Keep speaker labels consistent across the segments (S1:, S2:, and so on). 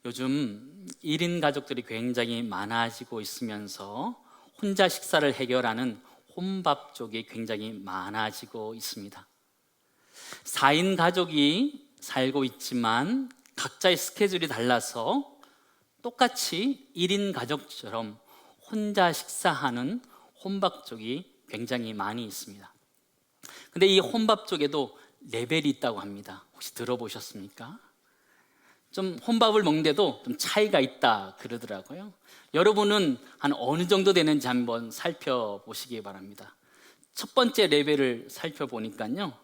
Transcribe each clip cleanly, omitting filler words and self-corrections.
S1: 요즘 1인 가족들이 굉장히 많아지고 있으면서 혼자 식사를 해결하는 혼밥 쪽이 굉장히 많아지고 있습니다. 4인 가족이 살고 있지만 각자의 스케줄이 달라서 똑같이 1인 가족처럼 혼자 식사하는 혼밥 쪽이 굉장히 많이 있습니다. 근데 이 혼밥 쪽에도 레벨이 있다고 합니다. 혹시 들어보셨습니까? 좀 혼밥을 먹는데도 좀 차이가 있다 그러더라고요. 여러분은 한 어느 정도 되는지 한번 살펴보시기 바랍니다. 첫 번째 레벨을 살펴보니까요,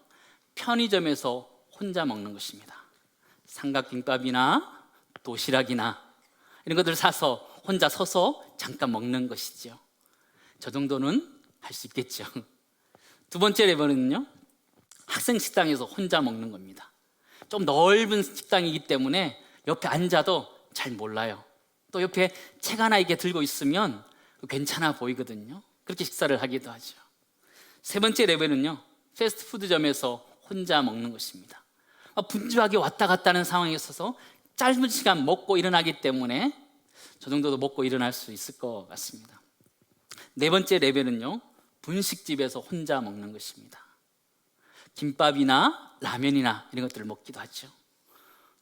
S1: 편의점에서 혼자 먹는 것입니다. 삼각김밥이나 도시락이나 이런 것들을 사서 혼자 서서 잠깐 먹는 것이죠. 저 정도는 할 수 있겠죠. 두 번째 레벨은요, 학생 식당에서 혼자 먹는 겁니다. 좀 넓은 식당이기 때문에 옆에 앉아도 잘 몰라요. 또 옆에 책 하나 이렇게 들고 있으면 괜찮아 보이거든요. 그렇게 식사를 하기도 하죠. 세 번째 레벨은요, 패스트푸드점에서 혼자 먹는 것입니다. 분주하게 왔다 갔다 하는 상황에 있어서 짧은 시간 먹고 일어나기 때문에 저 정도도 먹고 일어날 수 있을 것 같습니다. 네 번째 레벨은요, 분식집에서 혼자 먹는 것입니다. 김밥이나 라면이나 이런 것들을 먹기도 하죠.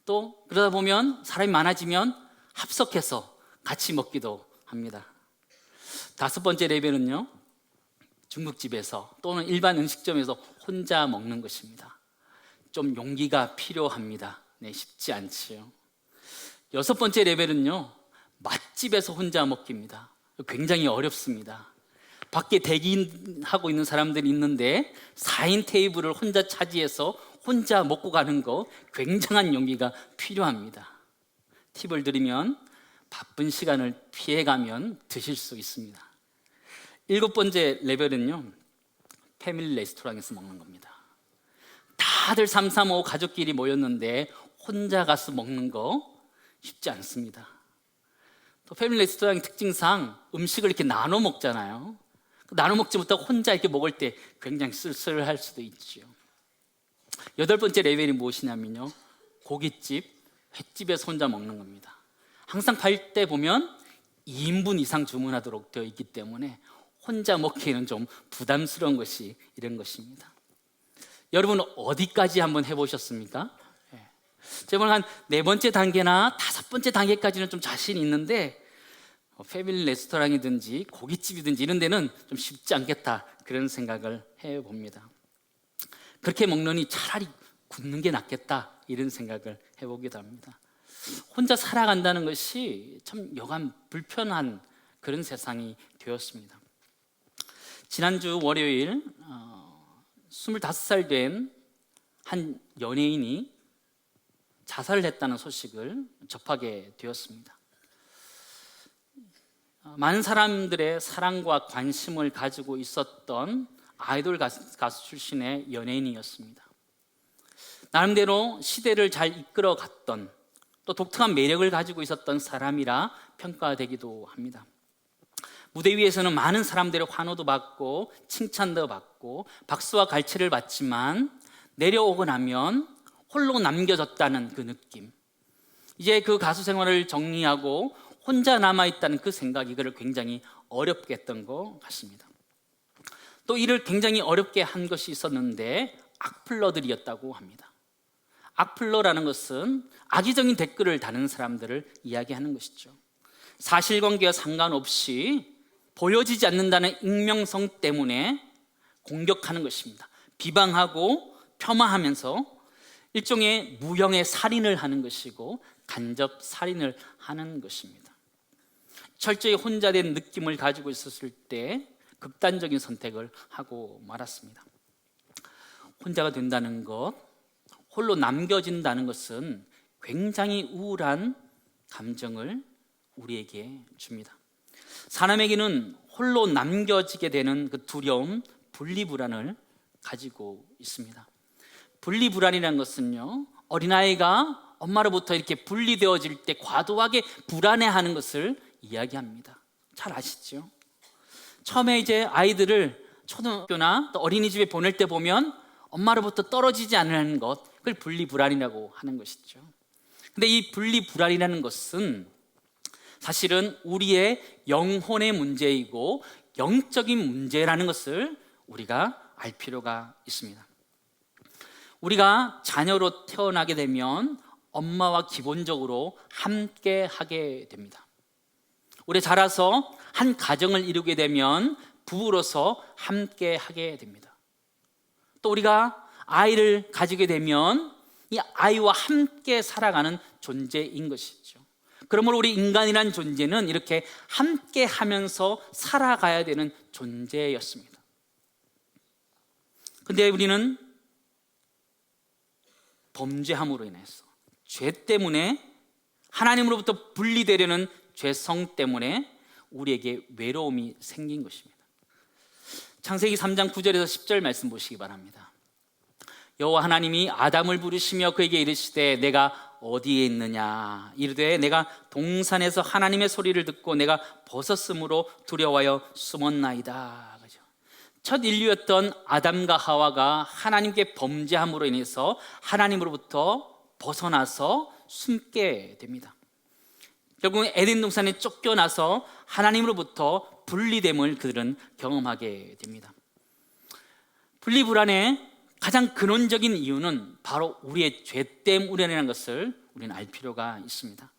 S1: 또 그러다 보면 사람이 많아지면 합석해서 같이 먹기도 합니다. 다섯 번째 레벨은요, 중국집에서 또는 일반 음식점에서 혼자 먹는 것입니다. 좀 용기가 필요합니다. 쉽지 않지요. 여섯 번째 레벨은요, 맛집에서 혼자 먹기입니다. 굉장히 어렵습니다. 밖에 대기하고 있는 사람들이 있는데 4인 테이블을 혼자 차지해서 혼자 먹고 가는 거 굉장한 용기가 필요합니다. 팁을 드리면 바쁜 시간을 피해가면 드실 수 있습니다. 일곱 번째 레벨은요, 패밀리 레스토랑에서 먹는 겁니다. 다들 삼삼오오 가족끼리 모였는데 혼자 가서 먹는 거 쉽지 않습니다. 또 패밀리 레스토랑의 특징상 음식을 이렇게 나눠 먹잖아요. 나눠 먹지 못하고 혼자 이렇게 먹을 때 굉장히 쓸쓸할 수도 있죠. 여덟 번째 레벨이 무엇이냐면요, 고깃집, 횟집에서 혼자 먹는 겁니다. 항상 갈 때 보면 2인분 이상 주문하도록 되어 있기 때문에 혼자 먹기에는 좀 부담스러운 것이 이런 것입니다. 여러분 어디까지 한번 해보셨습니까? 제가 한 네 번째 단계나 다섯 번째 단계까지는 좀 자신이 있는데 패밀리 레스토랑이든지 고깃집이든지 이런 데는 좀 쉽지 않겠다, 그런 생각을 해봅니다. 그렇게 먹느니 차라리 굶는 게 낫겠다, 이런 생각을 해보기도 합니다. 혼자 살아간다는 것이 참 여간 불편한 그런 세상이 되었습니다. 지난주 월요일 25살 된 한 연예인이 자살을 했다는 소식을 접하게 되었습니다. 많은 사람들의 사랑과 관심을 가지고 있었던 아이돌 가수 출신의 연예인이었습니다. 나름대로 시대를 잘 이끌어 갔던, 또 독특한 매력을 가지고 있었던 사람이라 평가되기도 합니다. 무대 위에서는 많은 사람들의 환호도 받고 칭찬도 받고 박수와 갈채를 받지만 내려오고 나면 홀로 남겨졌다는 그 느낌, 이제 그 가수 생활을 정리하고 혼자 남아있다는 그 생각이 그를 굉장히 어렵게 했던 것 같습니다. 또 이를 굉장히 어렵게 한 것이 있었는데 악플러들이었다고 합니다. 악플러라는 것은 악의적인 댓글을 다는 사람들을 이야기하는 것이죠. 사실관계와 상관없이 보여지지 않는다는 익명성 때문에 공격하는 것입니다. 비방하고 폄하하면서 일종의 무형의 살인을 하는 것이고 간접 살인을 하는 것입니다. 철저히 혼자 된 느낌을 가지고 있었을 때 극단적인 선택을 하고 말았습니다. 혼자가 된다는 것, 홀로 남겨진다는 것은 굉장히 우울한 감정을 우리에게 줍니다. 사람에게는 홀로 남겨지게 되는 그 두려움, 분리불안을 가지고 있습니다. 분리불안이라는 것은요, 어린아이가 엄마로부터 이렇게 분리되어질 때 과도하게 불안해하는 것을 이야기합니다. 잘 아시죠? 처음에 이제 아이들을 초등학교나 또 어린이집에 보낼 때 보면 엄마로부터 떨어지지 않는 것, 그걸 분리불안이라고 하는 것이죠. 근데 이 분리불안이라는 것은 사실은 우리의 영혼의 문제이고 영적인 문제라는 것을 우리가 알 필요가 있습니다. 우리가 자녀로 태어나게 되면 엄마와 기본적으로 함께 하게 됩니다. 우리 자라서 한 가정을 이루게 되면 부부로서 함께 하게 됩니다. 또 우리가 아이를 가지게 되면 이 아이와 함께 살아가는 존재인 것이죠. 그러므로 우리 인간이란 존재는 이렇게 함께 하면서 살아가야 되는 존재였습니다. 근데 우리는 범죄함으로 인해서, 죄 때문에, 하나님으로부터 분리되려는 죄성 때문에 우리에게 외로움이 생긴 것입니다. 창세기 3장 9절에서 10절 말씀 보시기 바랍니다. 여호와 하나님이 아담을 부르시며 그에게 이르시되 내가 어디에 있느냐 이르되 내가 동산에서 하나님의 소리를 듣고 내가 벗었으므로 두려워하여 숨었나이다. 그죠? 첫 인류였던 아담과 하와가 하나님께 범죄함으로 인해서 하나님으로부터 벗어나서 숨게 됩니다. 결국 에덴 동산에 쫓겨나서 하나님으로부터 분리됨을 그들은 경험하게 됩니다. 분리불안의 가장 근원적인 이유는 바로 우리의 죄 때문이라는 것을 우리는 알 필요가 있습니다.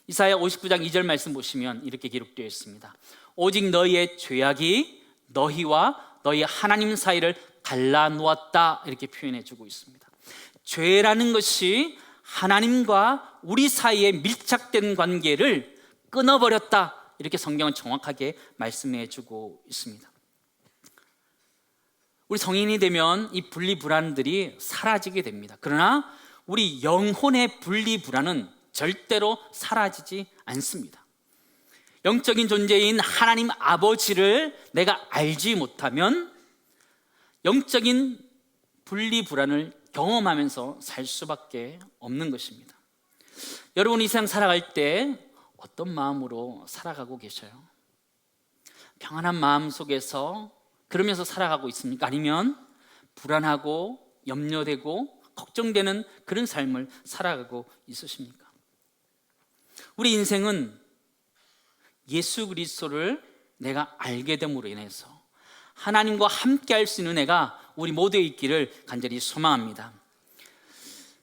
S1: 이사야 59장 2절 말씀 보시면 이렇게 기록되어 있습니다. 오직 너희의 죄악이 너희와 너희 하나님 사이를 갈라놓았다, 이렇게 표현해 주고 있습니다. 죄라는 것이 하나님과 우리 사이에 밀착된 관계를 끊어버렸다, 이렇게 성경은 정확하게 말씀해 주고 있습니다. 우리 성인이 되면 이 분리불안들이 사라지게 됩니다. 그러나 우리 영혼의 분리불안은 절대로 사라지지 않습니다. 영적인 존재인 하나님 아버지를 내가 알지 못하면 영적인 분리불안을 경험하면서 살 수밖에 없는 것입니다. 여러분, 이 세상 살아갈 때 어떤 마음으로 살아가고 계셔요? 평안한 마음 속에서 그러면서 살아가고 있습니까? 아니면 불안하고 염려되고 걱정되는 그런 삶을 살아가고 있으십니까? 우리 인생은 예수 그리스도를 내가 알게 됨으로 인해서 하나님과 함께 할 수 있는 애가 우리 모두에 있기를 간절히 소망합니다.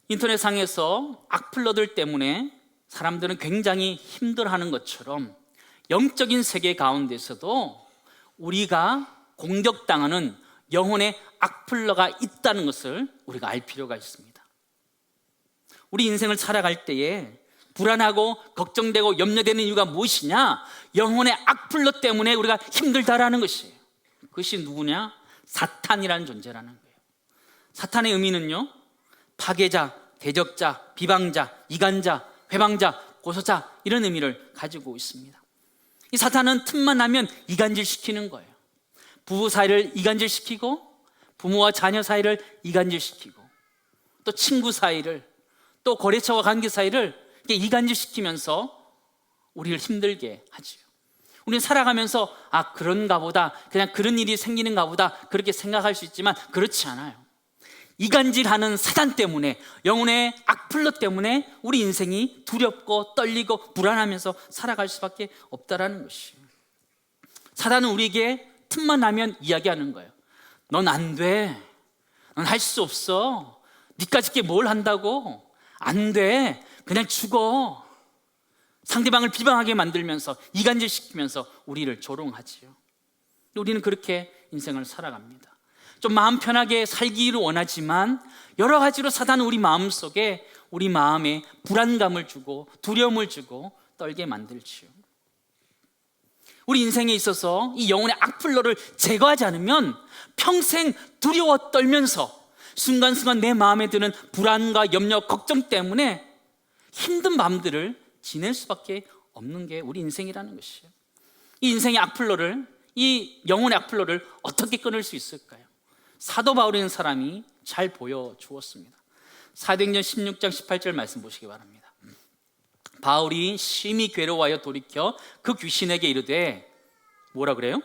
S1: 인터넷상에서 악플러들 때문에 사람들은 굉장히 힘들어하는 것처럼 영적인 세계 가운데서도 우리가 공격당하는 영혼의 악플러가 있다는 것을 우리가 알 필요가 있습니다. 우리 인생을 살아갈 때에 불안하고 걱정되고 염려되는 이유가 무엇이냐? 영혼의 악플러 때문에 우리가 힘들다라는 것이에요. 그것이 누구냐? 사탄이라는 존재라는 거예요. 사탄의 의미는요, 파괴자, 대적자, 비방자, 이간자, 회방자, 고소자, 이런 의미를 가지고 있습니다. 이 사탄은 틈만 나면 이간질시키는 거예요. 부부 사이를 이간질시키고, 부모와 자녀 사이를 이간질시키고, 또 친구 사이를, 또 거래처와 관계 사이를 이간질시키면서 우리를 힘들게 하지요. 우리는 살아가면서 그런가 보다, 그냥 그런 일이 생기는가 보다, 그렇게 생각할 수 있지만 그렇지 않아요. 이간질하는 사단 때문에, 영혼의 악플러 때문에 우리 인생이 두렵고 떨리고 불안하면서 살아갈 수밖에 없다라는 것이에요. 사단은 우리에게 틈만 나면 이야기하는 거예요. 넌 안 돼. 넌 할 수 없어. 니까짓 뭘 한다고. 안 돼. 그냥 죽어. 상대방을 비방하게 만들면서 이간질시키면서 우리를 조롱하지요. 우리는 그렇게 인생을 살아갑니다. 좀 마음 편하게 살기를 원하지만 여러 가지로 사단은 우리 마음속에, 우리 마음에 불안감을 주고 두려움을 주고 떨게 만들지요. 우리 인생에 있어서 이 영혼의 악플러를 제거하지 않으면 평생 두려워 떨면서 순간순간 내 마음에 드는 불안과 염려, 걱정 때문에 힘든 밤들을 지낼 수밖에 없는 게 우리 인생이라는 것이에요. 이 인생의 악플러를, 이 영혼의 악플러를 어떻게 끊을 수 있을까요? 사도 바울이라는 사람이 잘 보여주었습니다. 사도행전 16장 18절 말씀 보시기 바랍니다. 바울이 심히 괴로워하여 돌이켜 그 귀신에게 이르되, 뭐라 그래요?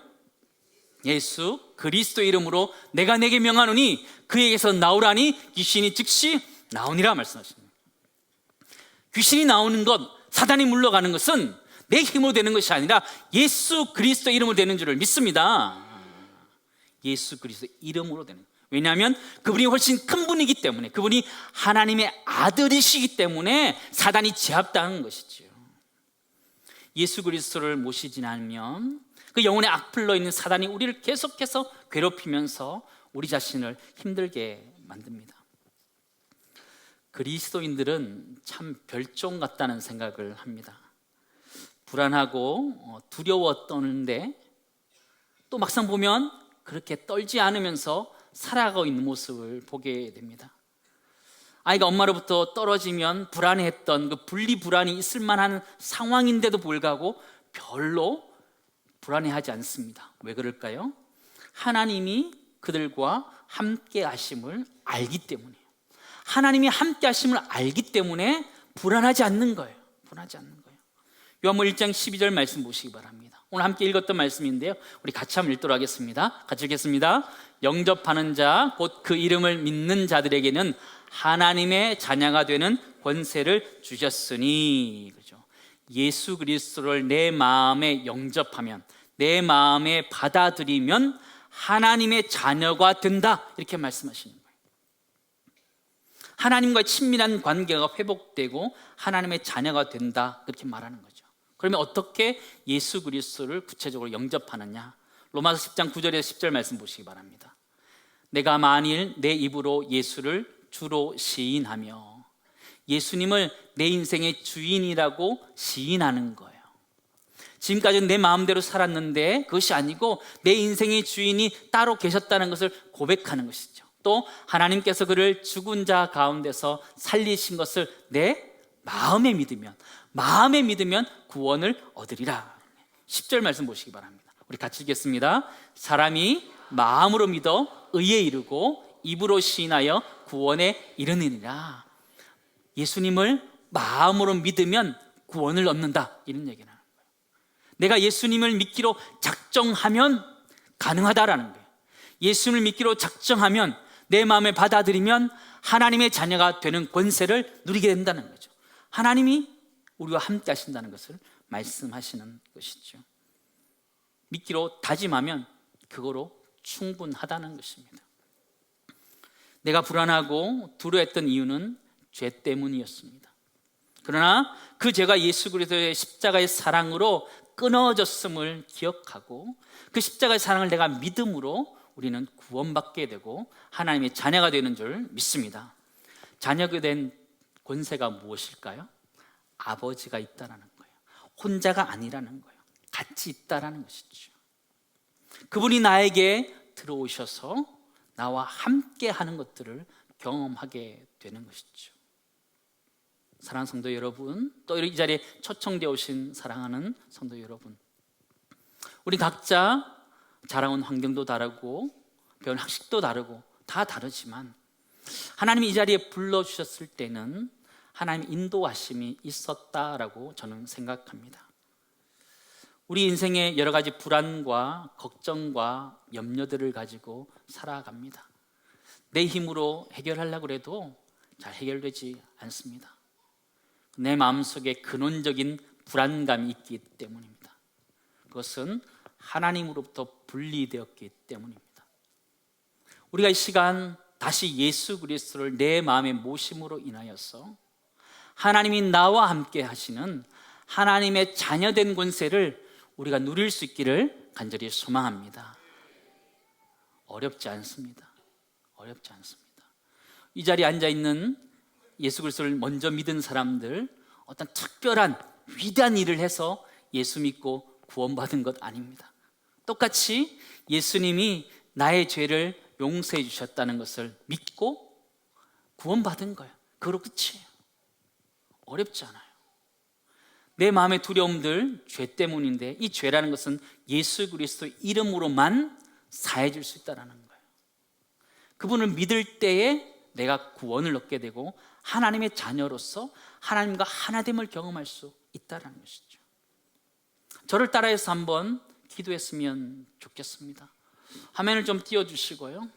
S1: 예수 그리스도 이름으로 내가 내게 명하노니 그에게서 나오라니 귀신이 즉시 나오니라 말씀하십니다. 귀신이 나오는 것, 사단이 물러가는 것은 내 힘으로 되는 것이 아니라 예수 그리스도의 이름으로 되는 줄을 믿습니다. 예수 그리스도의 이름으로 되는, 왜냐하면 그분이 훨씬 큰 분이기 때문에, 그분이 하나님의 아들이시기 때문에 사단이 제압당한 것이죠. 예수 그리스도를 모시지 않으면 그 영혼의 악플러 있는 사단이 우리를 계속해서 괴롭히면서 우리 자신을 힘들게 만듭니다. 그리스도인들은 참 별종 같다는 생각을 합니다. 불안하고 두려워 떠는데 또 막상 보면 그렇게 떨지 않으면서 살아가고 있는 모습을 보게 됩니다. 아이가 엄마로부터 떨어지면 불안해했던 그 분리 불안이 있을 만한 상황인데도 불구하고 별로 불안해하지 않습니다. 왜 그럴까요? 하나님이 그들과 함께 하심을 알기 때문이에요. 하나님이 함께 하심을 알기 때문에 불안하지 않는 거예요. 불안하지 않는 거예요. 요한복음 1장 12절 말씀 보시기 바랍니다. 오늘 함께 읽었던 말씀인데요, 우리 같이 한번 읽도록 하겠습니다. 같이 읽겠습니다. 영접하는 자, 곧 그 이름을 믿는 자들에게는 하나님의 자녀가 되는 권세를 주셨으니. 그렇죠? 예수 그리스도를 내 마음에 영접하면, 내 마음에 받아들이면 하나님의 자녀가 된다, 이렇게 말씀하시는 거예요. 하나님과의 친밀한 관계가 회복되고 하나님의 자녀가 된다, 그렇게 말하는 거죠. 그러면 어떻게 예수 그리스도를 구체적으로 영접하느냐? 로마서 10장 9절에서 10절 말씀 보시기 바랍니다. 내가 만일 내 입으로 예수를 주로 시인하며, 예수님을 내 인생의 주인이라고 시인하는 거예요. 지금까지는 내 마음대로 살았는데 그것이 아니고 내 인생의 주인이 따로 계셨다는 것을 고백하는 것이죠. 또 하나님께서 그를 죽은 자 가운데서 살리신 것을 내 마음에 믿으면 구원을 얻으리라. 10절 말씀 보시기 바랍니다. 우리 같이 읽겠습니다. 사람이 마음으로 믿어 의에 이르고 입으로 시인하여 구원에 이르느니라. 예수님을 마음으로 믿으면 구원을 얻는다, 이런 얘기는 하는 거예요. 내가 예수님을 믿기로 작정하면 가능하다라는 거예요. 예수님을 믿기로 작정하면, 내 마음에 받아들이면 하나님의 자녀가 되는 권세를 누리게 된다는 거죠. 하나님이 우리와 함께 하신다는 것을 말씀하시는 것이죠. 믿기로 다짐하면 그거로 충분하다는 것입니다. 내가 불안하고 두려워했던 이유는 죄 때문이었습니다. 그러나 그 죄가 예수 그리스도의 십자가의 사랑으로 끊어졌음을 기억하고 그 십자가의 사랑을 내가 믿음으로 우리는 구원받게 되고 하나님의 자녀가 되는 줄 믿습니다. 자녀가 된 권세가 무엇일까요? 아버지가 있다라는 거예요. 혼자가 아니라는 거예요. 같이 있다라는 것이죠. 그분이 나에게 들어오셔서 나와 함께 하는 것들을 경험하게 되는 것이죠. 사랑하는 성도 여러분, 또 이 자리에 초청되어 오신 사랑하는 성도 여러분, 우리 각자 자라온 환경도 다르고 배운 학식도 다르고 다 다르지만 하나님이 이 자리에 불러주셨을 때는 하나님의 인도하심이 있었다라고 저는 생각합니다. 우리 인생에 여러 가지 불안과 걱정과 염려들을 가지고 살아갑니다. 내 힘으로 해결하려고 해도 잘 해결되지 않습니다. 내 마음속에 근원적인 불안감이 있기 때문입니다. 그것은 하나님으로부터 분리되었기 때문입니다. 우리가 이 시간 다시 예수 그리스도를 내 마음에 모심으로 인하여서 하나님이 나와 함께 하시는 하나님의 자녀된 권세를 우리가 누릴 수 있기를 간절히 소망합니다. 어렵지 않습니다. 어렵지 않습니다. 이 자리에 앉아있는 예수 그리스도를 먼저 믿은 사람들, 어떤 특별한 위대한 일을 해서 예수 믿고 구원받은 것 아닙니다. 똑같이 예수님이 나의 죄를 용서해 주셨다는 것을 믿고 구원받은 거예요. 그거로 끝이에요. 어렵지 않아요. 내 마음의 두려움들, 죄 때문인데 이 죄라는 것은 예수 그리스도 이름으로만 사해질 수 있다는 거예요. 그분을 믿을 때에 내가 구원을 얻게 되고 하나님의 자녀로서 하나님과 하나됨을 경험할 수 있다는 것이죠. 저를 따라해서 한번 기도했으면 좋겠습니다. 화면을 좀 띄워주시고요,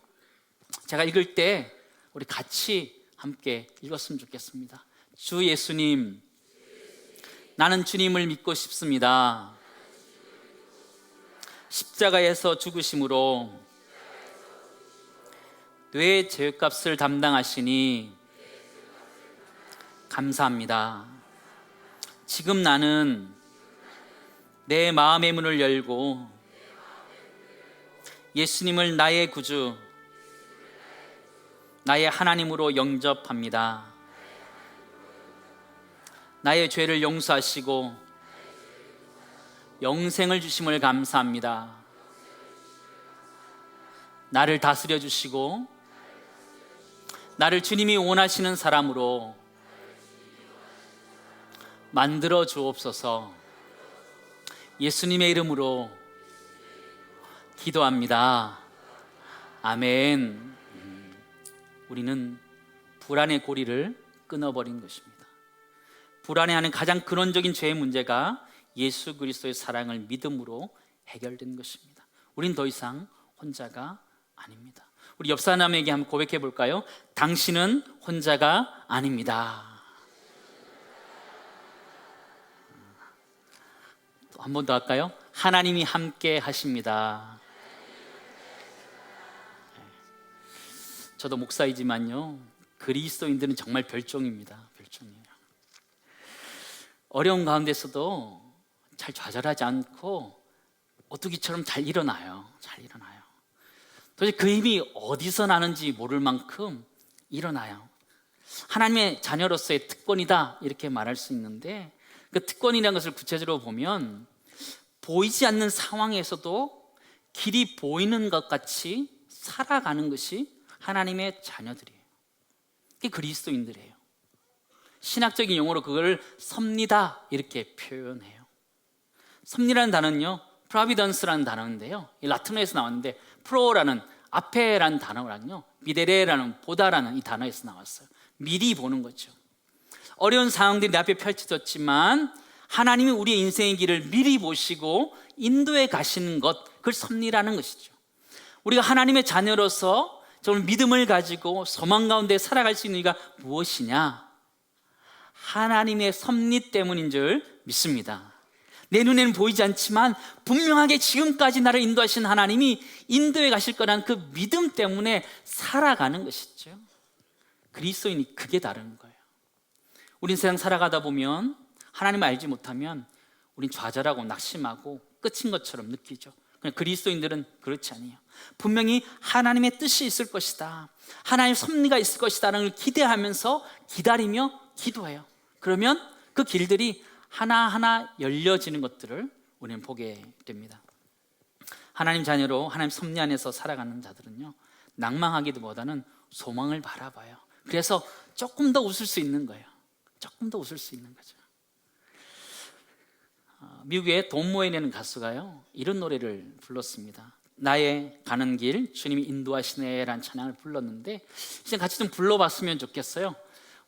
S1: 제가 읽을 때 우리 같이 함께 읽었으면 좋겠습니다. 주 예수님, 나는 주님을 믿고 싶습니다. 십자가에서 죽으심으로 뇌 죄값을 담당하시니 감사합니다. 지금 나는 내 마음의 문을 열고 예수님을 나의 구주, 나의 하나님으로 영접합니다. 나의 죄를 용서하시고 영생을 주심을 감사합니다. 나를 다스려 주시고 나를 주님이 원하시는 사람으로 만들어 주옵소서. 예수님의 이름으로 기도합니다. 아멘. 우리는 불안의 고리를 끊어버린 것입니다. 불안해하는 가장 근원적인 죄의 문제가 예수 그리스도의 사랑을 믿음으로 해결된 것입니다. 우린 더 이상 혼자가 아닙니다. 우리 옆 사람에게 한번 고백해 볼까요? 당신은 혼자가 아닙니다. 한 번 더 할까요? 하나님이 함께 하십니다. 저도 목사이지만요, 그리스도인들은 정말 별종입니다. 별종이에요. 어려운 가운데서도 잘 좌절하지 않고 오뚜기처럼 잘 일어나요. 잘 일어나요. 도대체 그 힘이 어디서 나는지 모를 만큼 일어나요. 하나님의 자녀로서의 특권이다 이렇게 말할 수 있는데, 그 특권이라는 것을 구체적으로 보면 보이지 않는 상황에서도 길이 보이는 것 같이 살아가는 것이 하나님의 자녀들이에요. 그게 그리스도인들이에요. 신학적인 용어로 그걸 섭리다 이렇게 표현해요. 섭리라는 단어는요, providence라는 단어인데요, 이 라틴어에서 나왔는데 프로라는 앞에라는 단어랑요, 미데레라는 보다라는 이 단어에서 나왔어요. 미리 보는 거죠. 어려운 상황들이 내 앞에 펼쳐졌지만 하나님이 우리의 인생의 길을 미리 보시고 인도해 가시는 것, 그걸 섭리라는 것이죠. 우리가 하나님의 자녀로서 정말 믿음을 가지고 소망 가운데 살아갈 수 있는 이유가 무엇이냐? 하나님의 섭리 때문인 줄 믿습니다. 내 눈에는 보이지 않지만 분명하게 지금까지 나를 인도하신 하나님이 인도해 가실 거라는 그 믿음 때문에 살아가는 것이죠. 그리스도인이 그게 다른 거예요. 우린 세상 살아가다 보면 하나님을 알지 못하면 우린 좌절하고 낙심하고 끝인 것처럼 느끼죠. 그냥 그리스도인들은 그렇지 않아요. 분명히 하나님의 뜻이 있을 것이다, 하나님의 섭리가 있을 것이다 라는 걸 기대하면서 기다리며 기도해요. 그러면 그 길들이 하나하나 열려지는 것들을 우리는 보게 됩니다. 하나님 자녀로 하나님 섭리 안에서 살아가는 자들은요, 낭망하기보다는 소망을 바라봐요. 그래서 조금 더 웃을 수 있는 거예요. 조금 더 웃을 수 있는 거죠. 미국의 돈 모에라는 가수가요, 이런 노래를 불렀습니다. 나의 가는 길 주님이 인도하시네 라는 찬양을 불렀는데, 이제 같이 좀 불러봤으면 좋겠어요.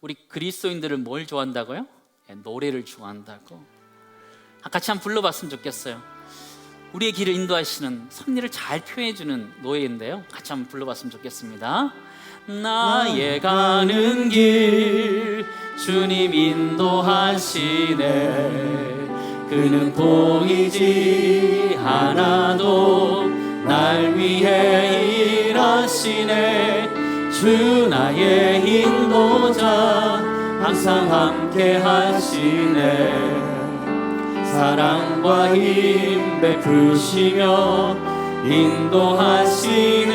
S1: 우리 그리스도인들은 뭘 좋아한다고요? 노래를 좋아한다고. 같이 한번 불러봤으면 좋겠어요. 우리의 길을 인도하시는 섭리를 잘 표현해주는 노래인데요, 같이 한번 불러봤으면 좋겠습니다. 나의 가는 길 주님 인도하시네, 그는 보이지 않아도 날 위해 일하시네. 주 나의 인도자 항상 함께 하시네. 사랑과 힘 베푸시며 인도하시네.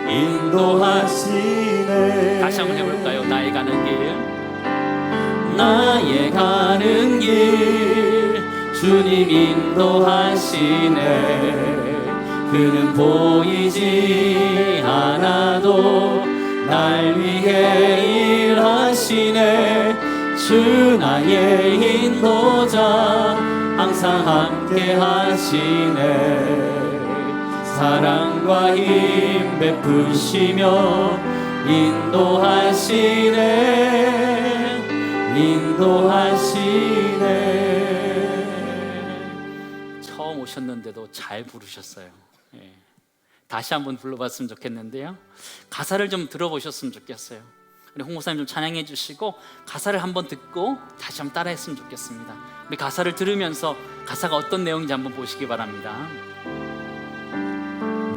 S1: 인도하시네. 다시 한번 해볼까요? 나의 가는 길, 나의 가는 길 주님 인도하시네. 그는 보이지 않아도 날 위해 일하시네. 주 나의 인도자 항상 함께 하시네. 사랑과 힘 베푸시며 인도하시네. 인도하시네. 처음 오셨는데도 잘 부르셨어요. 다시 한번 불러봤으면 좋겠는데요, 가사를 좀 들어보셨으면 좋겠어요. 우리 홍 목사님 좀 찬양해 주시고 가사를 한번 듣고 다시 한번 따라했으면 좋겠습니다. 우리 가사를 들으면서 가사가 어떤 내용인지 한번 보시기 바랍니다.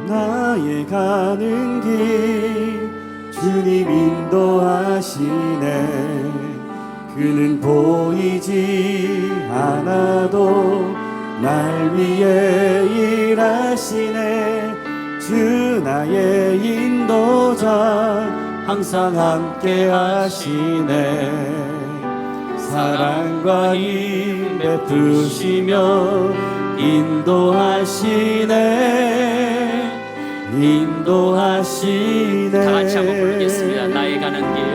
S2: 나의 가는 길 주님 인도하시네. 그는 보이지 않아도 날 위해 일하시네. 주 나의 인도자 항상 함께 하시네. 사랑과 힘 베푸시며 인도하시네. 인도하시네.
S1: 다 같이 한번 부르겠습니다. 나의 가는 길,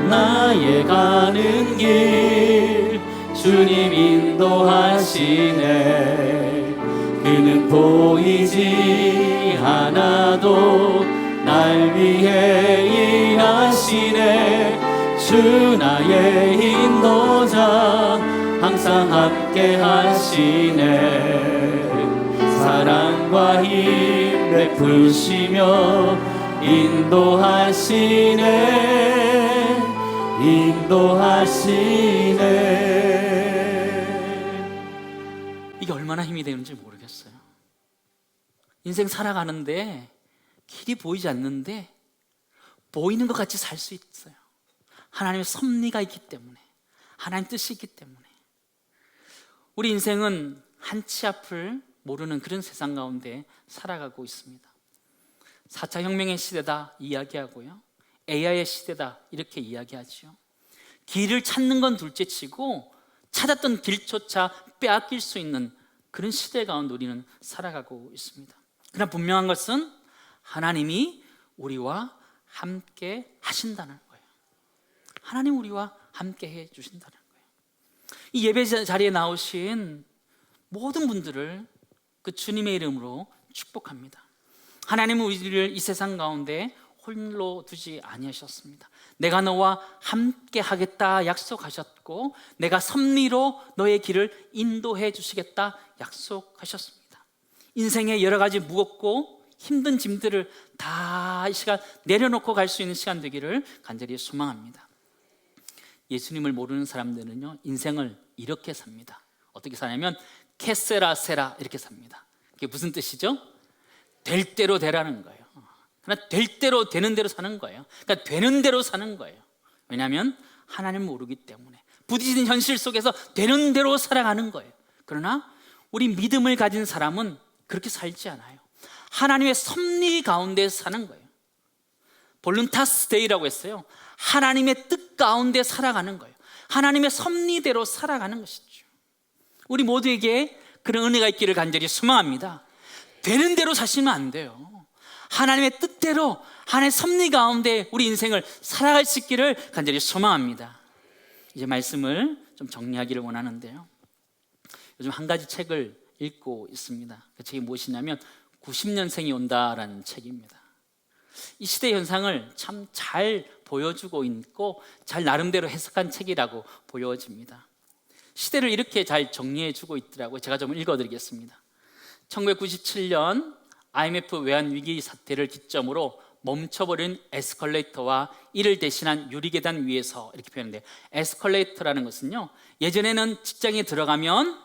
S2: 나의 가는 길 주님 인도하시네. 그는 보이지 않아도 날 위해 일하시네. 주 나의 인도자 항상 함께 하시네. 사랑과 힘 베푸시며 인도하시네. 인도하시네.
S1: 이게 얼마나 힘이 되는지 모르겠어요. 인생 살아가는데 길이 보이지 않는데 보이는 것 같이 살 수 있어요. 하나님의 섭리가 있기 때문에, 하나님 뜻이 있기 때문에. 우리 인생은 한치 앞을 모르는 그런 세상 가운데 살아가고 있습니다. 4차 혁명의 시대다 이야기하고요, AI의 시대다 이렇게 이야기하죠. 길을 찾는 건 둘째치고 찾았던 길조차 빼앗길 수 있는 그런 시대 가운데 우리는 살아가고 있습니다. 그러나 분명한 것은 하나님이 우리와 함께 하신다는 거예요. 하나님 우리와 함께 해 주신다는 거예요. 이 예배 자리에 나오신 모든 분들을 그 주님의 이름으로 축복합니다. 하나님은 우리를 이 세상 가운데 홀로 두지 아니하셨습니다. 내가 너와 함께 하겠다 약속하셨고, 내가 섭리로 너의 길을 인도해 주시겠다 약속하셨습니다. 인생의 여러 가지 무겁고 힘든 짐들을 다 이 시간 내려놓고 갈 수 있는 시간 되기를 간절히 소망합니다. 예수님을 모르는 사람들은요, 인생을 이렇게 삽니다. 어떻게 사냐면 캐세라 세라 이렇게 삽니다. 그게 무슨 뜻이죠? 될 대로 되라는 거예요. 그러나 될 대로 되는 대로 사는 거예요. 그러니까 되는 대로 사는 거예요. 왜냐하면 하나님을 모르기 때문에 부딪히는 현실 속에서 되는 대로 살아가는 거예요. 그러나 우리 믿음을 가진 사람은 그렇게 살지 않아요. 하나님의 섭리 가운데 사는 거예요. 볼룬타스 데이라고 했어요. 하나님의 뜻 가운데 살아가는 거예요. 하나님의 섭리대로 살아가는 것이죠. 우리 모두에게 그런 은혜가 있기를 간절히 소망합니다. 되는 대로 사시면 안 돼요. 하나님의 뜻대로 하나님의 섭리 가운데 우리 인생을 살아갈 수 있기를 간절히 소망합니다. 이제 말씀을 좀 정리하기를 원하는데요, 요즘 한 가지 책을 읽고 있습니다. 그 책이 무엇이냐면 90년생이 온다라는 책입니다. 이 시대 현상을 참 잘 보여주고 있고 잘 나름대로 해석한 책이라고 보여집니다. 시대를 이렇게 잘 정리해주고 있더라고요. 제가 좀 읽어드리겠습니다. 1997년 IMF 외환위기 사태를 기점으로 멈춰버린 에스컬레이터와 이를 대신한 유리계단 위에서 이렇게 표현해요. 에스컬레이터라는 것은요, 예전에는 직장에 들어가면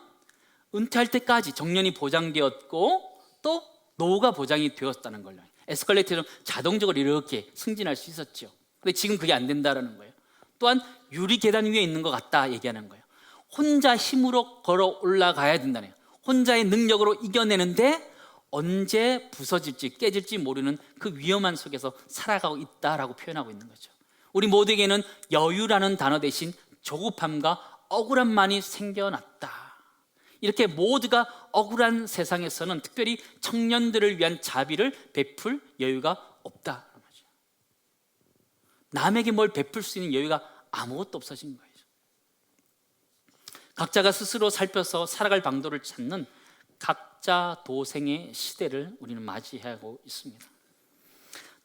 S1: 은퇴할 때까지 정년이 보장되었고 또 노후가 보장이 되었다는 걸로, 에스컬레이터는 자동적으로 이렇게 승진할 수 있었죠. 근데 지금 그게 안 된다는 거예요. 또한 유리 계단 위에 있는 것 같다 얘기하는 거예요. 혼자 힘으로 걸어 올라가야 된다는 거예요. 혼자의 능력으로 이겨내는데 언제 부서질지 깨질지 모르는 그 위험한 속에서 살아가고 있다라고 표현하고 있는 거죠. 우리 모두에게는 여유라는 단어 대신 조급함과 억울함만이 생겨났다. 이렇게 모두가 억울한 세상에서는 특별히 청년들을 위한 자비를 베풀 여유가 없다. 남에게 뭘 베풀 수 있는 여유가 아무것도 없어진 거예요. 각자가 스스로 살펴서 살아갈 방도를 찾는 각자 도생의 시대를 우리는 맞이하고 있습니다.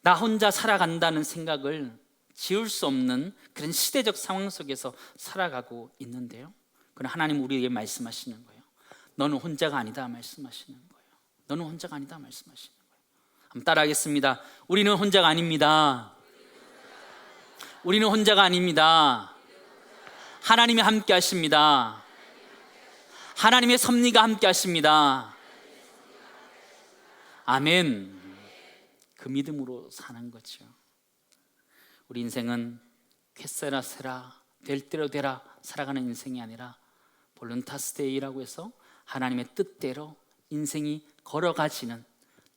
S1: 나 혼자 살아간다는 생각을 지울 수 없는 그런 시대적 상황 속에서 살아가고 있는데요, 그러나 하나님 우리에게 말씀하시는 거예요. 너는 혼자가 아니다 말씀하시는 거예요. 너는 혼자가 아니다 말씀하시는 거예요. 한번 따라하겠습니다. 우리는 혼자가 아닙니다. 우리는 혼자가 아닙니다. 하나님이 함께 하십니다. 하나님의 섭리가 함께 하십니다. 아멘. 그 믿음으로 사는 거죠. 우리 인생은 쾌세라 세라 될 대로 되라 살아가는 인생이 아니라 볼룬타스데이라고 해서 하나님의 뜻대로 인생이 걸어가지는,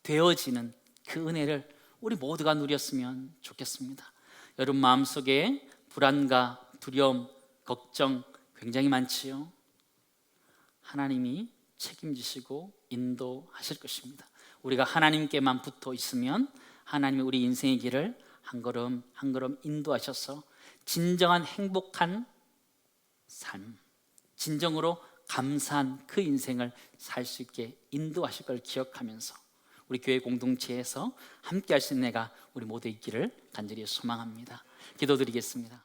S1: 되어지는 그 은혜를 우리 모두가 누렸으면 좋겠습니다. 여러분 마음속에 불안과 두려움, 걱정 굉장히 많지요. 하나님이 책임지시고 인도하실 것입니다. 우리가 하나님께만 붙어 있으면 하나님이 우리 인생의 길을 한 걸음 한 걸음 인도하셔서 진정한 행복한 삶, 진정으로 감사한 그 인생을 살 수 있게 인도하실 걸 기억하면서 우리 교회 공동체에서 함께 하신 내가 우리 모두 있기를 간절히 소망합니다. 기도드리겠습니다.